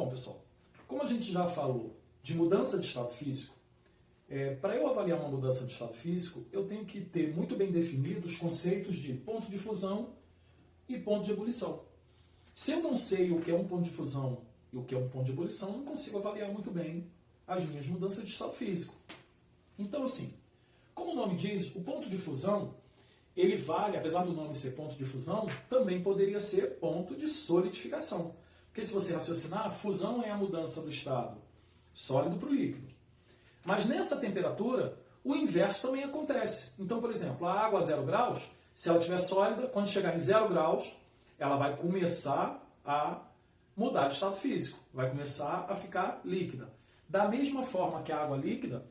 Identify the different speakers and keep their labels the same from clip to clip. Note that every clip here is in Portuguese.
Speaker 1: Bom, pessoal, como a gente já falou de mudança de estado físico, para eu avaliar uma mudança de estado físico, eu tenho que ter muito bem definidos os conceitos de ponto de fusão e ponto de ebulição. Se eu não sei o que é um ponto de fusão e o que é um ponto de ebulição, eu não consigo avaliar muito bem as minhas mudanças de estado físico. Então, assim, como o nome diz, o ponto de fusão, ele vale, apesar do nome ser ponto de fusão, também poderia ser ponto de solidificação. Porque se você raciocinar, fusão é a mudança do estado sólido para o líquido. Mas nessa temperatura, o inverso também acontece. Então, por exemplo, a água a 0 graus, se ela estiver sólida, quando chegar em 0 graus, ela vai começar a mudar de estado físico, vai começar a ficar líquida. Da mesma forma que a água líquida,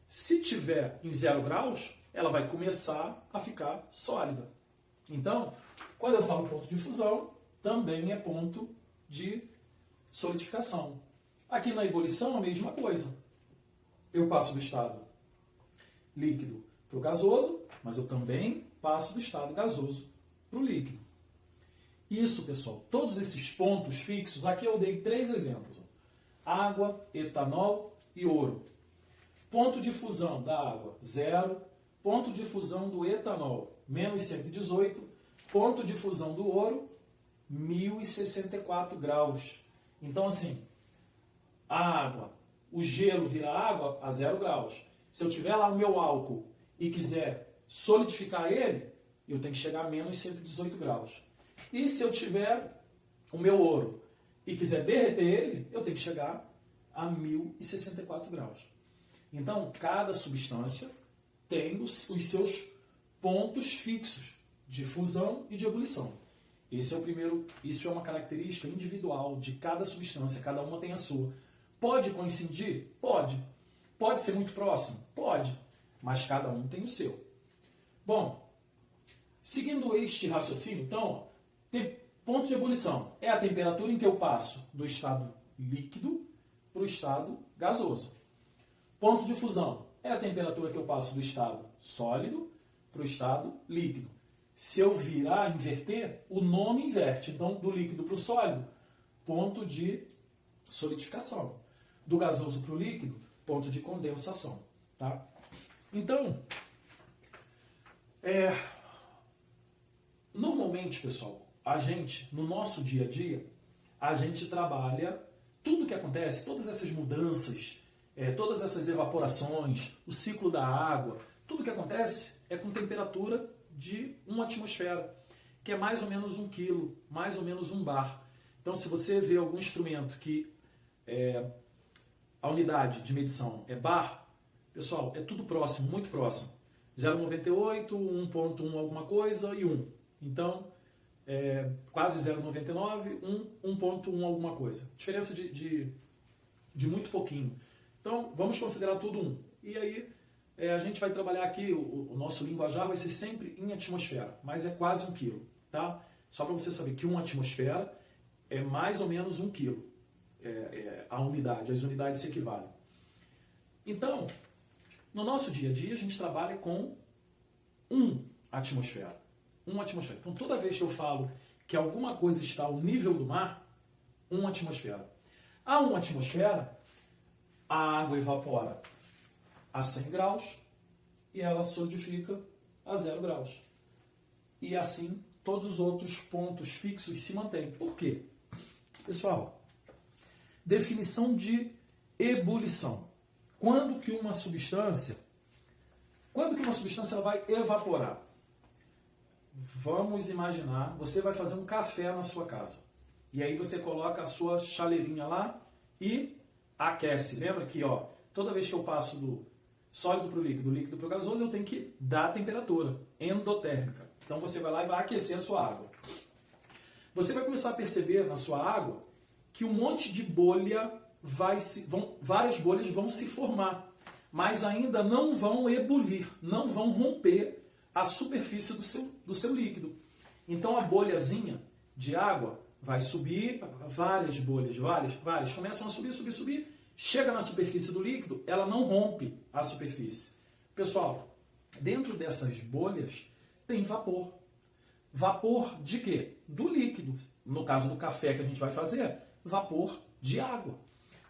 Speaker 1: se tiver em 0 graus, ela vai começar a ficar sólida. Então, quando eu falo ponto de fusão, também é ponto de solidificação. Aqui na ebulição, a mesma coisa. Eu passo do estado líquido para o gasoso, mas eu também passo do estado gasoso para o líquido. Isso, pessoal, todos esses pontos fixos, aqui eu dei 3 exemplos. Água, etanol e ouro. Ponto de fusão da água, 0. Ponto de fusão do etanol, menos 118. Ponto de fusão do ouro, 1064 graus. Então, assim, a água, o gelo vira água a 0 graus. Se eu tiver lá o meu álcool e quiser solidificar ele, eu tenho que chegar a menos 118 graus. E se eu tiver o meu ouro e quiser derreter ele, eu tenho que chegar a 1064 graus. Então, cada substância tem os seus pontos fixos de fusão e de ebulição. Esse é o primeiro, isso é uma característica individual de cada substância, cada uma tem a sua. Pode coincidir? Pode. Pode ser muito próximo? Pode. Mas cada um tem o seu. Bom, seguindo este raciocínio, então, ponto de ebulição é a temperatura em que eu passo do estado líquido para o estado gasoso. Ponto de fusão é a temperatura que eu passo do estado sólido para o estado líquido. Se eu virar, inverter, o nome inverte. Então, do líquido para o sólido, ponto de solidificação. Do gasoso para o líquido, ponto de condensação. Tá? Então, normalmente, pessoal, a gente, no nosso dia a dia, a gente trabalha tudo que acontece, todas essas mudanças, todas essas evaporações, o ciclo da água, tudo que acontece é com temperatura de 1 atmosfera, que é mais ou menos 1 quilo, mais ou menos 1 bar. Então, se você vê algum instrumento que a unidade de medição é bar, pessoal, é tudo próximo, muito próximo. 0,98, 1,1 alguma coisa e 1. Então, quase 0,99, 1,1 alguma coisa. Diferença de muito pouquinho. Então, vamos considerar tudo 1. E aí, a gente vai trabalhar aqui, o nosso linguajar vai ser sempre em atmosfera, mas é quase 1 quilo. Tá? Só para você saber que 1 atmosfera é mais ou menos 1 quilo. A unidade, as unidades se equivalem. Então, no nosso dia a dia, a gente trabalha com 1 atmosfera. 1 atmosfera. Então, toda vez que eu falo que alguma coisa está ao nível do mar, 1 atmosfera. A 1 atmosfera, a água evapora a 100 graus e ela solidifica a 0 graus. E assim, todos os outros pontos fixos se mantêm. Por quê? Pessoal, definição de ebulição. Quando que uma substância ela vai evaporar? Vamos imaginar, você vai fazer um café na sua casa. E aí você coloca a sua chaleirinha lá e aquece. Lembra que toda vez que eu passo do sólido para o líquido, do líquido para o gasoso, eu tenho que dar a temperatura endotérmica. Então você vai lá e vai aquecer a sua água. Você vai começar a perceber na sua água que um monte de bolha várias bolhas vão se formar, mas ainda não vão ebulir, não vão romper a superfície do seu líquido. Então a bolhazinha de água vai subir, várias bolhas, várias, começam a subir, chega na superfície do líquido, ela não rompe a superfície. Pessoal, dentro dessas bolhas tem vapor. Vapor de quê? Do líquido. No caso do café que a gente vai fazer, vapor de água.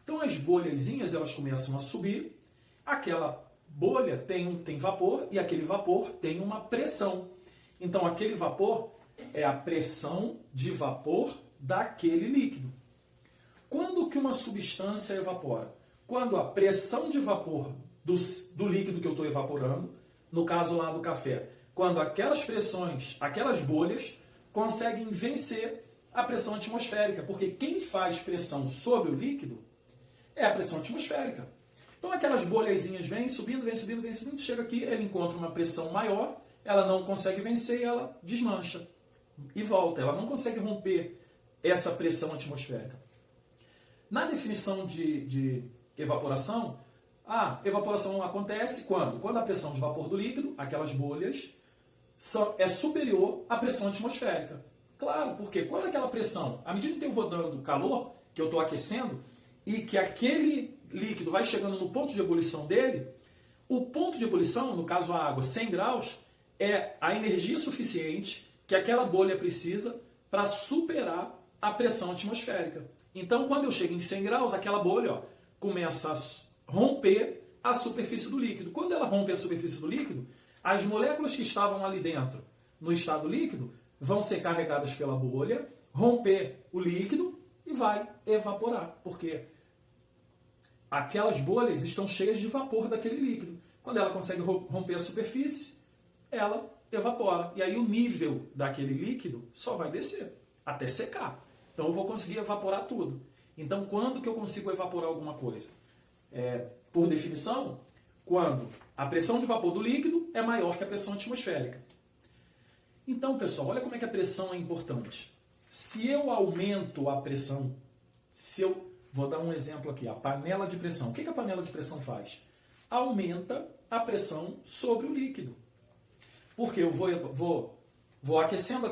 Speaker 1: Então as bolhazinhas elas começam a subir, aquela bolha tem vapor e aquele vapor tem uma pressão. Então aquele vapor é a pressão de vapor daquele líquido. Quando que uma substância evapora? Quando a pressão de vapor do líquido que eu estou evaporando, no caso lá do café, quando aquelas pressões, aquelas bolhas, conseguem vencer a pressão atmosférica, porque quem faz pressão sobre o líquido é a pressão atmosférica. Então aquelas bolhazinhas vêm subindo, chega aqui, ela encontra uma pressão maior, ela não consegue vencer e ela desmancha e volta, ela não consegue romper essa pressão atmosférica. Na definição de evaporação, a evaporação acontece quando? Quando a pressão de vapor do líquido, aquelas bolhas, é superior à pressão atmosférica. Claro, porque quando aquela pressão, à medida que eu vou dando calor, que eu estou aquecendo, e que aquele líquido vai chegando no ponto de ebulição dele, o ponto de ebulição, no caso a água, 100 graus, é a energia suficiente que aquela bolha precisa para superar a pressão atmosférica. Então, quando eu chego em 100 graus, aquela bolha começa a romper a superfície do líquido. Quando ela rompe a superfície do líquido, as moléculas que estavam ali dentro, no estado líquido, vão ser carregadas pela bolha, romper o líquido e vai evaporar, porque aquelas bolhas estão cheias de vapor daquele líquido. Quando ela consegue romper a superfície, ela evapora. E aí o nível daquele líquido só vai descer, até secar. Então eu vou conseguir evaporar tudo. Então quando que eu consigo evaporar alguma coisa? Por definição, quando a pressão de vapor do líquido é maior que a pressão atmosférica. Então, pessoal, olha como é que a pressão é importante. Se eu aumento a pressão, vou dar um exemplo aqui, a panela de pressão. O que a panela de pressão faz? Aumenta a pressão sobre o líquido. Porque eu vou aquecendo.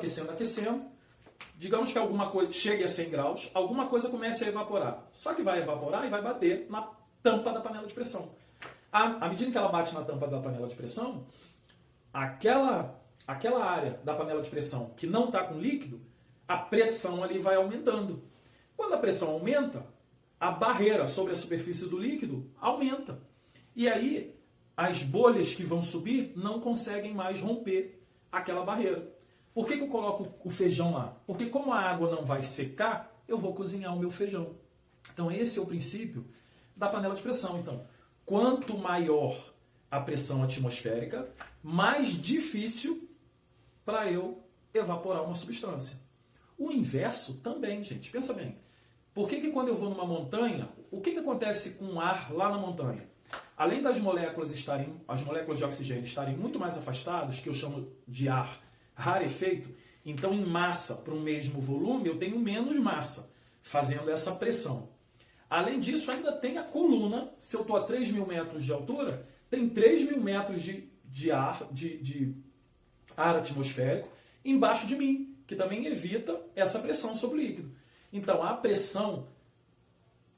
Speaker 1: Digamos que alguma coisa chegue a 100 graus, alguma coisa comece a evaporar. Só que vai evaporar e vai bater na tampa da panela de pressão. À medida que ela bate na tampa da panela de pressão, aquela área da panela de pressão que não está com líquido, a pressão ali vai aumentando. Quando a pressão aumenta, a barreira sobre a superfície do líquido aumenta. E aí, as bolhas que vão subir não conseguem mais romper aquela barreira. Por que eu coloco o feijão lá? Porque como a água não vai secar, eu vou cozinhar o meu feijão. Então esse é o princípio da panela de pressão. Então, quanto maior a pressão atmosférica, mais difícil para eu evaporar uma substância. O inverso também, gente. Pensa bem. Por que quando eu vou numa montanha, o que acontece com o ar lá na montanha? Além das moléculas as moléculas de oxigênio estarem muito mais afastadas, que eu chamo de ar rarefeito, então em massa para um mesmo volume eu tenho menos massa, fazendo essa pressão. Além disso, ainda tem a coluna, se eu estou a 3.000 metros de altura, tem 3.000 metros de ar atmosférico embaixo de mim, que também evita essa pressão sobre o líquido. Então a pressão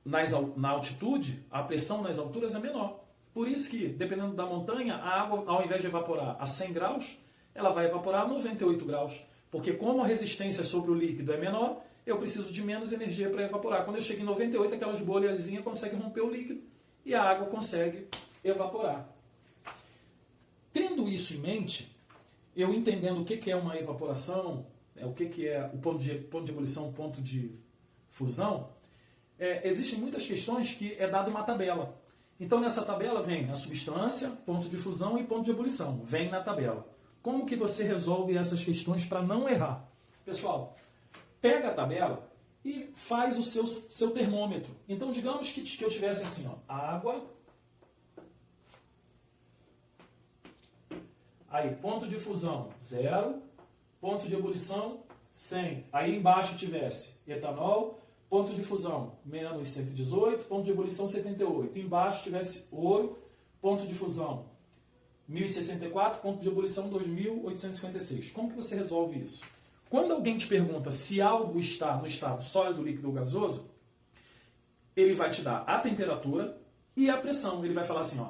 Speaker 1: na altitude, a pressão nas alturas é menor. Por isso que, dependendo da montanha, a água, ao invés de evaporar a 100 graus, ela vai evaporar a 98 graus. Porque como a resistência sobre o líquido é menor, eu preciso de menos energia para evaporar. Quando eu chego em 98, aquelas bolhazinhas conseguem romper o líquido e a água consegue evaporar. Tendo isso em mente, eu entendendo o que é uma evaporação, o que é o ponto de ebulição, o ponto de fusão, existem muitas questões que é dado uma tabela. Então nessa tabela vem a substância, ponto de fusão e ponto de ebulição. Vem na tabela. Como que você resolve essas questões para não errar? Pessoal, pega a tabela e faz o seu termômetro. Então digamos que eu tivesse assim, água, aí ponto de fusão 0, ponto de ebulição 100. Aí embaixo tivesse etanol, ponto de fusão menos 118, ponto de ebulição 78. Embaixo tivesse ouro, ponto de fusão 1064, ponto de ebulição 2856. Como que você resolve isso? Quando alguém te pergunta se algo está no estado sólido, líquido ou gasoso, ele vai te dar a temperatura e a pressão. Ele vai falar assim,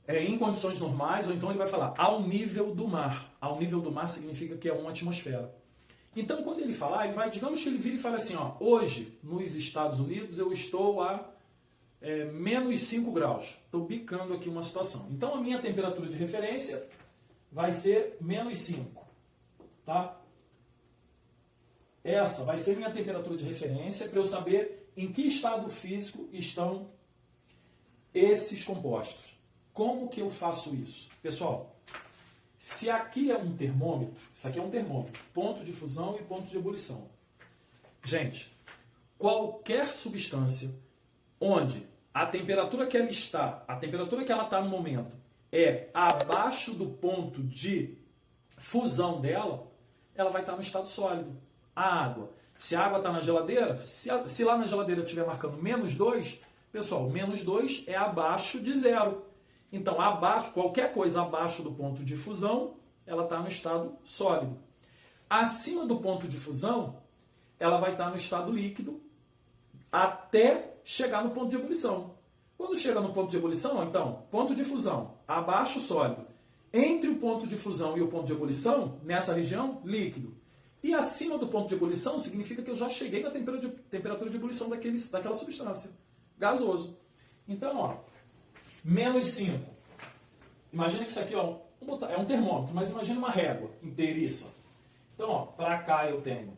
Speaker 1: em condições normais, ou então ele vai falar ao nível do mar. Ao nível do mar significa que é 1 atmosfera. Então, quando ele falar, ele vai, digamos que ele vira e fala assim, ó, hoje, nos Estados Unidos, eu estou a menos 5 graus. Estou bicando aqui uma situação. Então, a minha temperatura de referência vai ser menos 5. Tá? Essa vai ser minha temperatura de referência para eu saber em que estado físico estão esses compostos. Como que eu faço isso? Pessoal, se aqui é um termômetro, isso aqui é um termômetro, ponto de fusão e ponto de ebulição. Gente, qualquer substância onde a temperatura que ela está no momento é abaixo do ponto de fusão dela, ela vai estar no estado sólido. A água. Se a água está na geladeira, se lá na geladeira estiver marcando menos 2, pessoal, menos 2 é abaixo de zero. Então, qualquer coisa abaixo do ponto de fusão, ela está no estado sólido. Acima do ponto de fusão, ela vai estar no estado líquido até chegar no ponto de ebulição. Quando chega no ponto de ebulição, então, ponto de fusão, abaixo sólido. Entre o ponto de fusão e o ponto de ebulição, nessa região, líquido. E acima do ponto de ebulição significa que eu já cheguei na temperatura de ebulição daquela substância. Gasoso. Então, ó, menos 5. Imagina que isso aqui ó, é um termômetro, mas imagina uma régua inteiriça. Então, ó, para cá eu tenho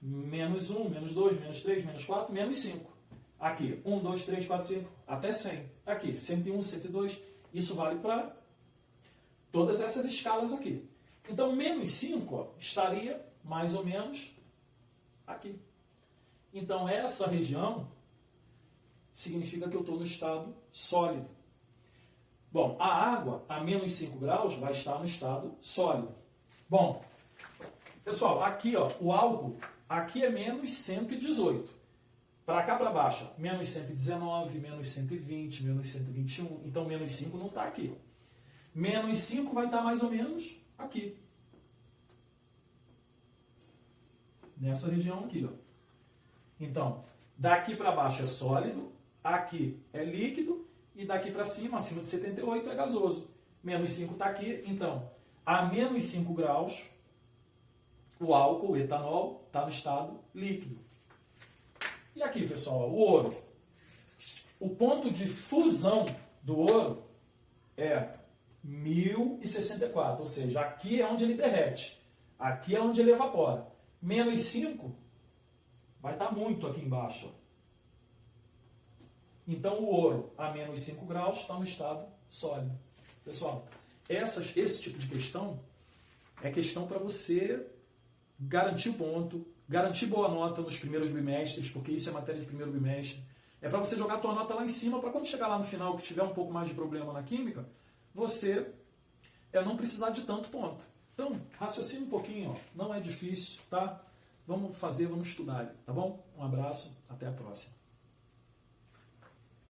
Speaker 1: menos 1, menos 2, menos 3, menos 4, menos 5. Aqui, 1, 2, 3, 4, 5, até 100. Aqui, 101, 102. Isso vale para todas essas escalas aqui. Então, menos 5 ó, estaria mais ou menos aqui. Então, essa região significa que eu estou no estado sólido. Bom, a água a menos 5 graus vai estar no estado sólido. Bom, pessoal, aqui ó, o álcool, aqui é menos 118. Para cá para baixo, menos 119, menos 120, menos 121. Então, menos 5 não está aqui. Menos 5 vai estar mais ou menos aqui. Nessa região aqui. Ó. Então, daqui para baixo é sólido, aqui é líquido, e daqui para cima, acima de 78, é gasoso. Menos 5 está aqui, então, a menos 5 graus, o álcool, o etanol, está no estado líquido. E aqui, pessoal, o ouro. O ponto de fusão do ouro é 1064, ou seja, aqui é onde ele derrete, aqui é onde ele evapora. Menos 5 vai estar muito aqui embaixo. Então, o ouro a menos 5 graus está no estado sólido. Pessoal, esse tipo de questão é questão para você garantir o ponto, garantir boa nota nos primeiros bimestres, porque isso é matéria de primeiro bimestre. É para você jogar a tua nota lá em cima, para quando chegar lá no final, que tiver um pouco mais de problema na química, você não precisar de tanto ponto. Então, raciocine um pouquinho, ó. Não é difícil, tá? Vamos fazer, vamos estudar, tá bom? Um abraço, até a próxima.